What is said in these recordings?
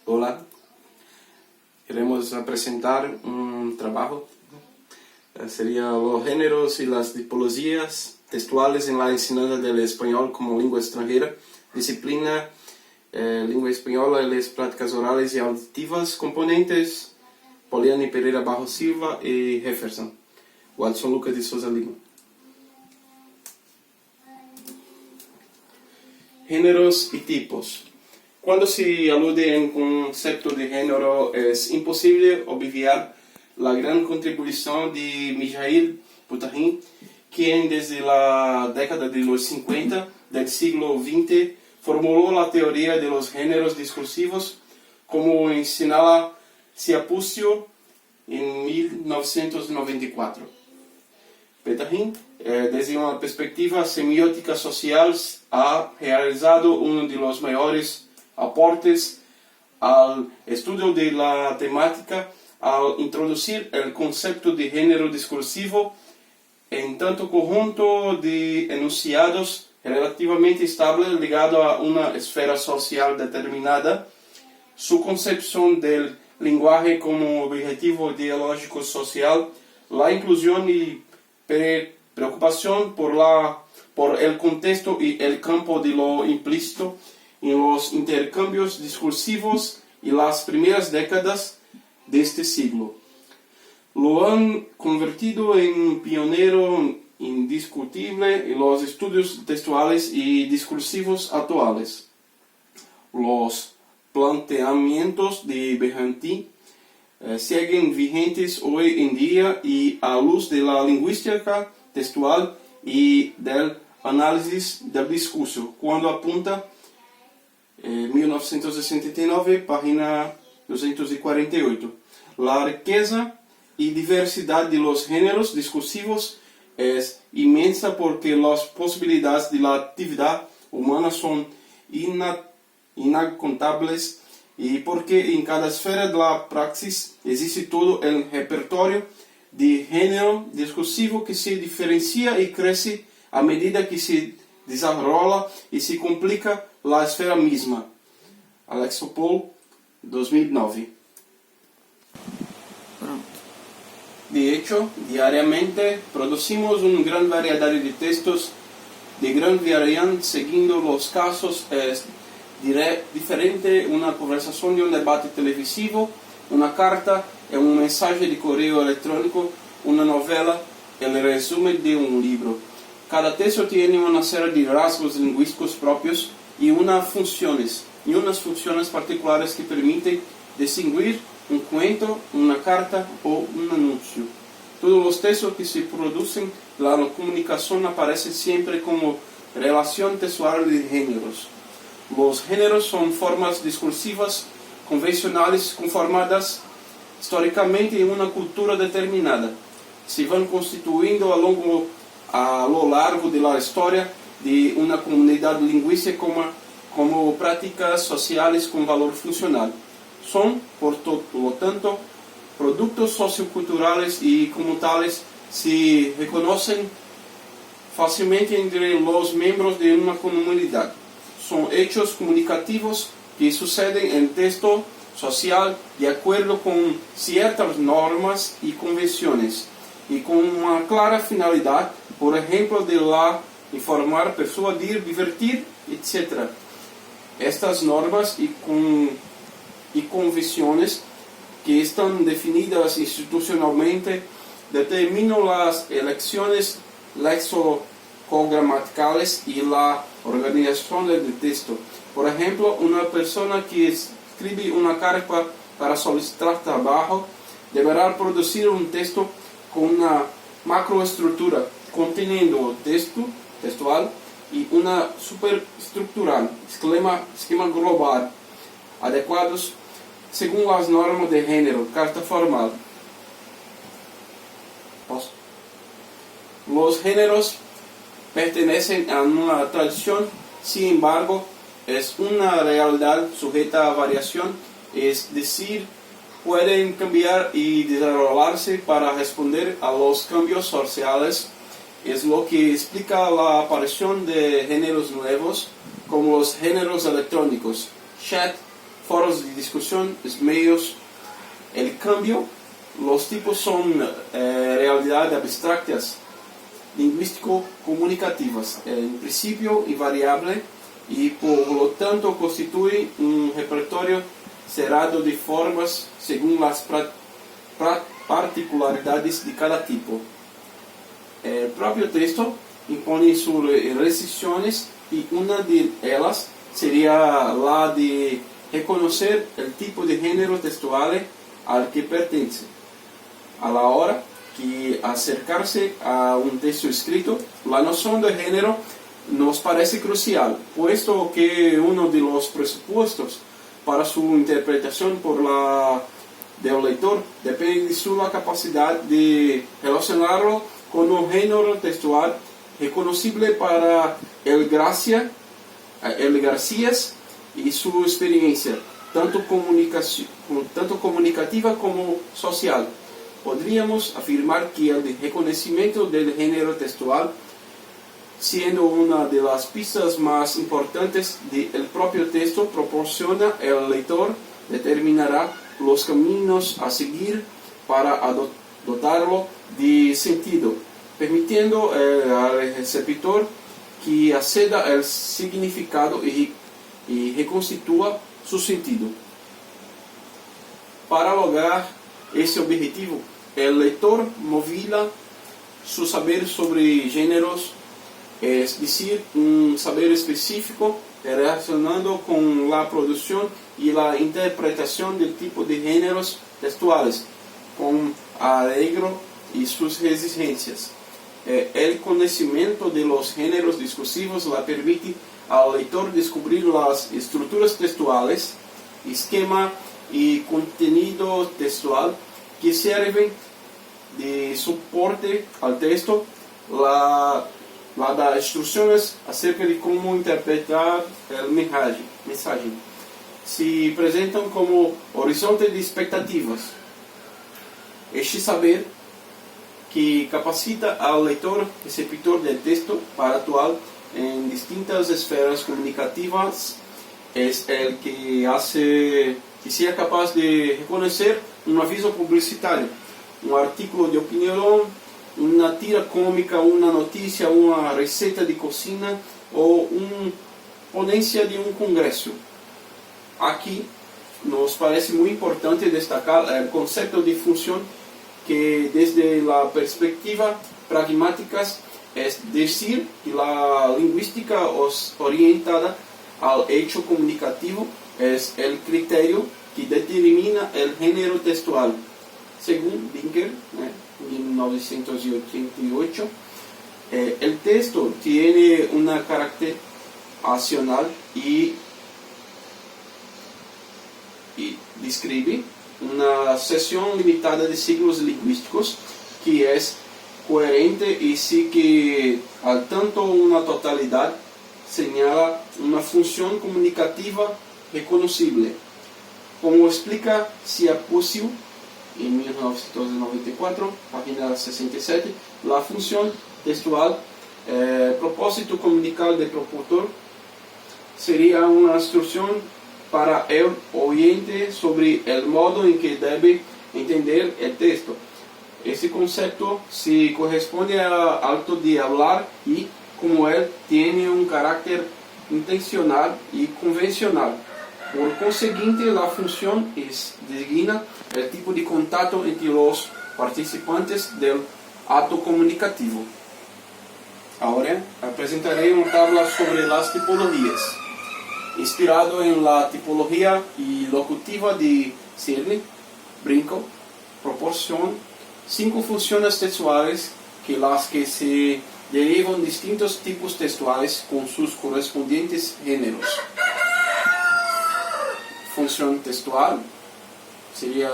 Hola, queremos presentar un trabajo. Sería los géneros y las tipologías textuales en la enseñanza del español como lengua extranjera, disciplina, lengua española y las prácticas orales y auditivas, componentes, Poliana y Pereira Barros Silva y Jefferson, Watson Lucas de Souza Lima. Géneros y tipos. Cuando se alude en concepto de género, es imposible obviar la gran contribución de Mijaíl Butarin, quien desde la década de los 50 del siglo XX formuló la teoría de los géneros discursivos, como señala Siapucio en 1994. Butarin, desde una perspectiva semiótica social, ha realizado uno de los mayores aportes al estudio de la temática al introducir el concepto de género discursivo en tanto conjunto de enunciados relativamente estable ligado a una esfera social determinada, su concepción del lenguaje como objetivo ideológico social, la inclusión y preocupación por el contexto y el campo de lo implícito en los intercambios discursivos y las primeras décadas de este siglo. Lo han convertido en pionero indiscutible en los estudios textuales y discursivos actuales. Los planteamientos de Berranti siguen vigentes hoy en día y a luz de la lingüística textual y del análisis del discurso, cuando apunta 1969, página 248. La riqueza y diversidad de los géneros discursivos es inmensa porque las posibilidades de la actividad humana son incontables y porque en cada esfera de la praxis existe todo el repertorio de género discursivo que se diferencia y crece a medida que se desarrolla y se complica la esfera misma. Alexopoulos, 2009. De hecho, diariamente producimos una gran variedad de textos de gran variedad siguiendo los casos. Es diferente una conversación de un debate televisivo, una carta, un mensaje de correo electrónico, una novela, el resumen de un libro. Cada texto tiene una serie de rasgos lingüísticos propios y unas funciones particulares que permiten distinguir un cuento, una carta o un anuncio. Todos los textos que se producen en la comunicación aparecen siempre como relación textual de géneros. Los géneros son formas discursivas convencionales conformadas históricamente en una cultura determinada. Se van constituyendo a lo largo de la historia de una comunidad lingüística como prácticas sociales con valor funcional. Son, por lo tanto, productos socioculturales y como tales se reconocen fácilmente entre los miembros de una comunidad. Son hechos comunicativos que suceden en texto social de acuerdo con ciertas normas y convenciones y con una clara finalidad, por ejemplo, de la informar, persuadir, divertir, etc. Estas normas y convenciones que están definidas institucionalmente determinan las elecciones lexicogramaticales y la organización del texto. Por ejemplo, una persona que escribe una carta para solicitar trabajo deberá producir un texto con una macroestructura conteniendo texto textual y una superestructural, esquema global, adecuados según las normas de género, carta formal. Los géneros pertenecen a una tradición, sin embargo, es una realidad sujeta a variación, es decir, pueden cambiar y desarrollarse para responder a los cambios sociales. Es lo que explica la aparición de géneros nuevos, como los géneros electrónicos, chat, foros de discusión, medios. El cambio, los tipos son realidades abstractas, lingüístico-comunicativas, en principio invariable y por lo tanto constituye un repertorio cerrado de formas según las particularidades de cada tipo. El propio texto impone sus restricciones y una de ellas sería la de reconocer el tipo de género textual al que pertenece. A la hora que acercarse a un texto escrito, la noción de género nos parece crucial, puesto que uno de los presupuestos para su interpretación del lector depende de su capacidad de relacionarlo con un género textual reconocible para el Garcías y su experiencia, tanto comunicativa como social. Podríamos afirmar que el reconocimiento del género textual, siendo una de las pistas más importantes del propio texto, proporciona al lector determinará los caminos a seguir para dotarlo de sentido, permitiendo al receptor que acceda al significado y reconstituya su sentido. Para lograr ese objetivo, el lector movila su saber sobre géneros, es decir, un saber específico relacionado con la producción y la interpretación del tipo de géneros textuales, con arreglo y sus exigencias. El conocimiento de los géneros discursivos le permite al lector descubrir las estructuras textuales, esquema y contenido textual que sirven de soporte al texto, la da instrucciones acerca de cómo interpretar el mensaje. Se presentan como horizonte de expectativas. Este saber que capacita al lector receptor del texto para actuar en distintas esferas comunicativas es el que hace que sea capaz de reconocer un aviso publicitario, un artículo de opinión, una tira cómica, una noticia, una receta de cocina o una ponencia de un congreso. Aquí nos parece muy importante destacar el concepto de función que desde la perspectiva pragmática, es decir, que la lingüística orientada al hecho comunicativo es el criterio que determina el género textual. Según Binker, 1988, el texto tiene un carácter accional y describe una sección limitada de signos lingüísticos que es coherente y sí que al tanto una totalidad señala una función comunicativa reconocible. Como explica Siapusiu en 1994, página 67, la función textual, propósito comunical del promotor, sería una instrucción para el oyente sobre el modo en que debe entender el texto. Ese concepto se corresponde al acto de hablar y, como él, tiene un carácter intencional y convencional. Por consiguiente, la función designa el tipo de contacto entre los participantes del acto comunicativo. Ahora presentaré una tabla sobre las tipologías. Inspirado en la tipología y locutiva de Cirne, Brinco proporciona 5 funciones textuales que las que se derivan distintos tipos textuales con sus correspondientes géneros. Función textual sería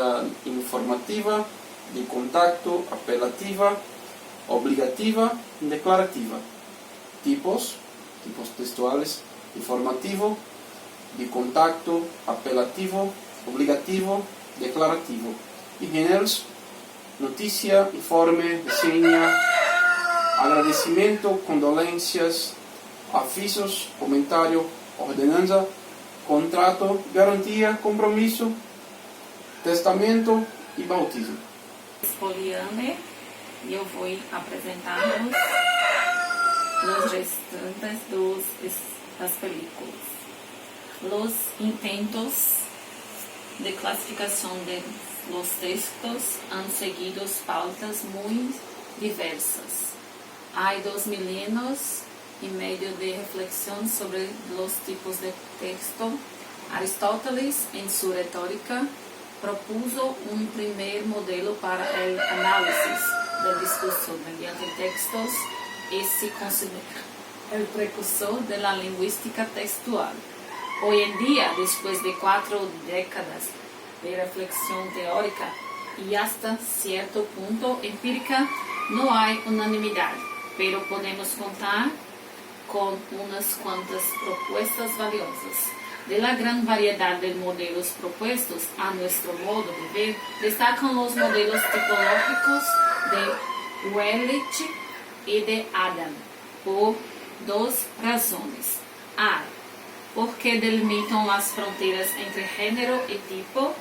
informativa, de contacto, apelativa, obligativa, declarativa. Tipos textuales: informativo, de contacto, apelativo, obligativo, declarativo. Y géneros: noticia, informe, reseña, agradecimiento, condolencias, avisos, comentario, ordenanza, contrato, garantía, compromiso, testamento y bautismo. Poliana, eu vou apresentar-vos os restantes das películas. Los intentos de clasificação de los textos han seguido pautas muy diversas. Hay 2 milenios y medio de reflexión sobre los tipos de texto. Aristóteles, en su retórica, propuso un primer modelo para el análisis del discurso mediante textos y se considera el precursor de la lingüística textual. Hoy en día, después de 4 décadas de reflexión teórica y hasta cierto punto empírica, no hay unanimidad, pero podemos contar con unas cuantas propuestas valiosas. De la gran variedad de modelos propuestos a nuestro modo de ver, destacan los modelos tipológicos de Wellich y de Adam, por 2 razones. A, porque delimitan las fronteras entre género y tipo,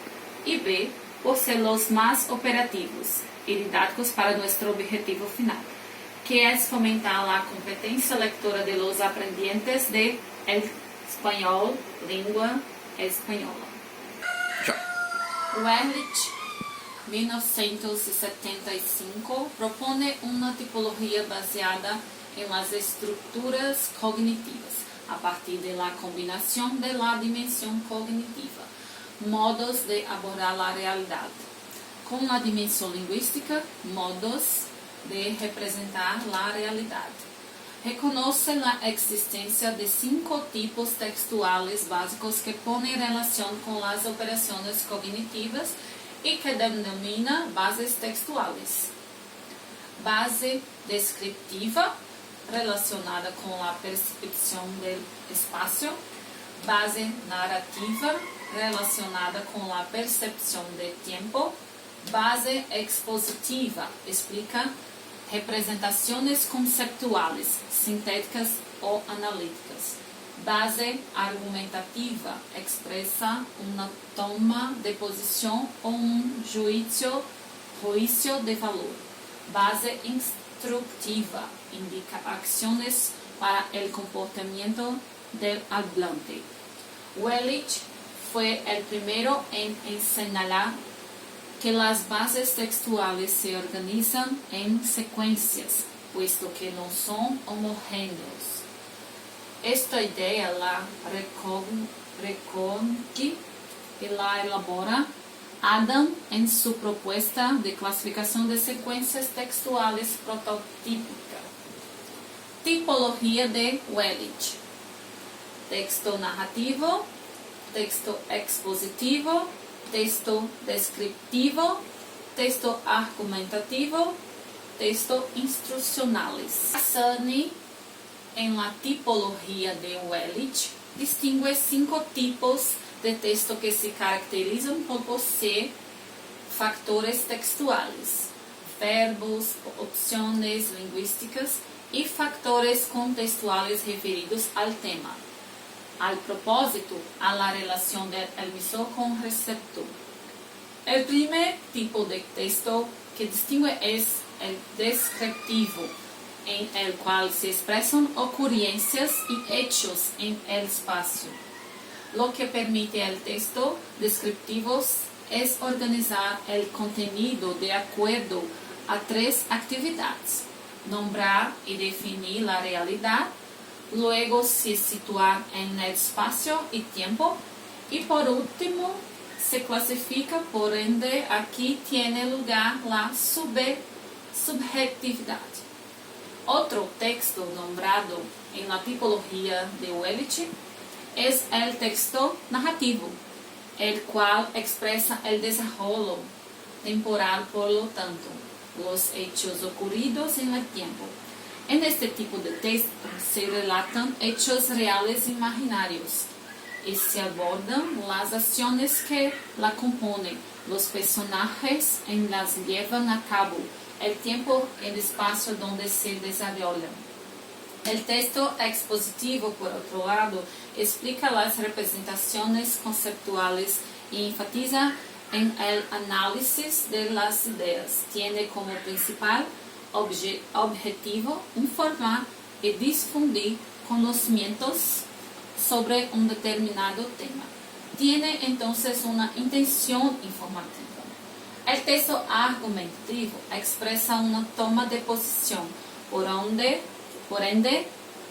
y B, por ser los más operativos y didácticos para nuestro objetivo final, que es fomentar la competencia lectora de los aprendientes de el español, lengua española. Wellich, 1975, propone una tipología basada en las estructuras cognitivas, a partir de la combinación de la dimensión cognitiva, modos de abordar la realidad, con la dimensión lingüística, modos de representar la realidad. Reconoce la existencia de 5 tipos textuales básicos que ponen relación con las operaciones cognitivas y que denomina bases textuales. Base descriptiva, relacionada con la percepción del espacio. Base narrativa, relacionada con la percepción del tiempo. Base expositiva, explica representaciones conceptuales, sintéticas o analíticas. Base argumentativa, expresa una toma de posición o un juicio de valor. Base instructiva, indica acciones para el comportamiento del hablante. Wellich fue el primero en señalar que las bases textuales se organizan en secuencias, puesto que no son homogéneos. Esta idea la recoge y la elabora Adam en su propuesta de clasificación de secuencias textuales prototípica. Tipología de Wellich: texto narrativo, texto expositivo, texto descriptivo, texto argumentativo, texto instruccionales. Hassani, en la tipología de Wellich, distingue 5 tipos de texto que se caracterizan por poseer factores textuales, verbos, opciones lingüísticas y factores contextuales referidos al tema, al propósito, a la relación del emisor con receptor. El primer tipo de texto que distingue es el descriptivo, en el cual se expresan ocurrencias y hechos en el espacio. Lo que permite al texto descriptivo es organizar el contenido de acuerdo a 3 actividades: nombrar y definir la realidad, luego se sitúa en el espacio y tiempo, y por último se clasifica. Por ende, aquí tiene lugar la subjetividad. Otro texto nombrado en la tipología de Wellich es el texto narrativo, el cual expresa el desarrollo temporal, por lo tanto, los hechos ocurridos en el tiempo. En este tipo de texto se relatan hechos reales imaginarios y se abordan las acciones que la componen, los personajes en las llevan a cabo, el tiempo y el espacio donde se desarrollan. El texto expositivo, por otro lado, explica las representaciones conceptuales y enfatiza en el análisis de las ideas. Tiene como principal objetivo informar y difundir conocimientos sobre un determinado tema. Tiene entonces una intención informativa. El texto argumentativo expresa una toma de posición, por ende,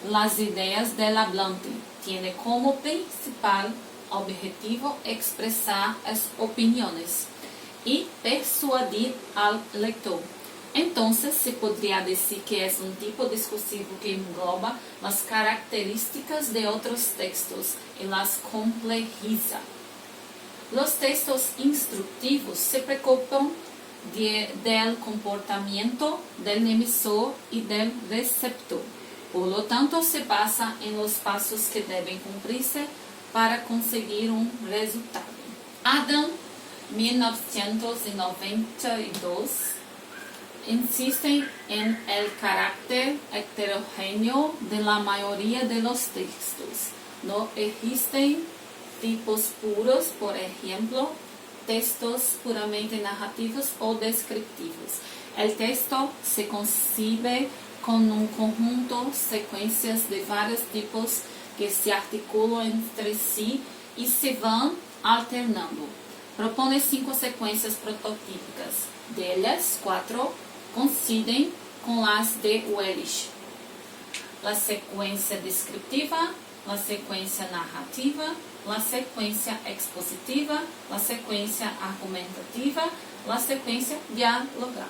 las ideas del hablante tiene como principal objetivo expresar las opiniones y persuadir al lector. Entonces, se podría decir que es un tipo discursivo que engloba las características de otros textos y las complejiza. Los textos instructivos se preocupan del comportamiento del emisor y del receptor. Por lo tanto, se basa en los pasos que deben cumplirse para conseguir un resultado. Adam, 1992, insiste en el carácter heterogéneo de la mayoría de los textos. No existen tipos puros, por ejemplo, textos puramente narrativos o descriptivos. El texto se concibe con un conjunto de secuencias de varios tipos que se articulan entre sí y se van alternando. Propone 5 secuencias prototípicas. De ellas, 4 coinciden con las de Welsh: la secuencia descriptiva, la secuencia narrativa, la secuencia expositiva, la secuencia argumentativa, la secuencia dialogal.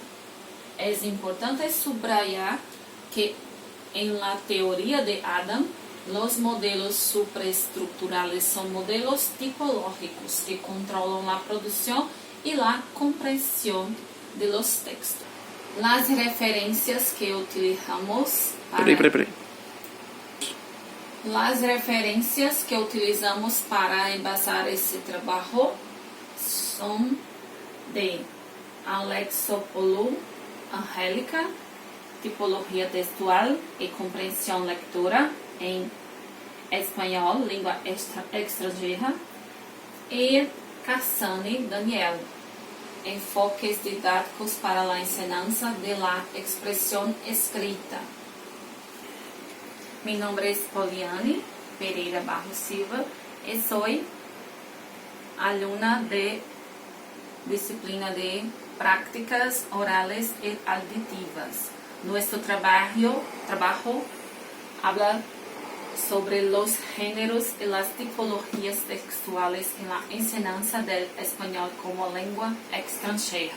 Es importante subrayar que en la teoría de Adam, los modelos superestructurales son modelos tipológicos que controlan la producción y la comprensión de los textos. Las referencias que utilizamos Las referencias que utilizamos para embasar ese trabajo son de Alexopoulos, Angélica, Tipología textual y comprensión lectora en español, lengua extranjera, y Cassani, Daniel, enfoques didácticos para la enseñanza de la expresión escrita. Mi nombre es Poliane Pereira Barros Silva y soy alumna de disciplina de prácticas orales y auditivas. Nuestro trabajo habla sobre los géneros y las tipologías textuales en la enseñanza del español como lengua extranjera.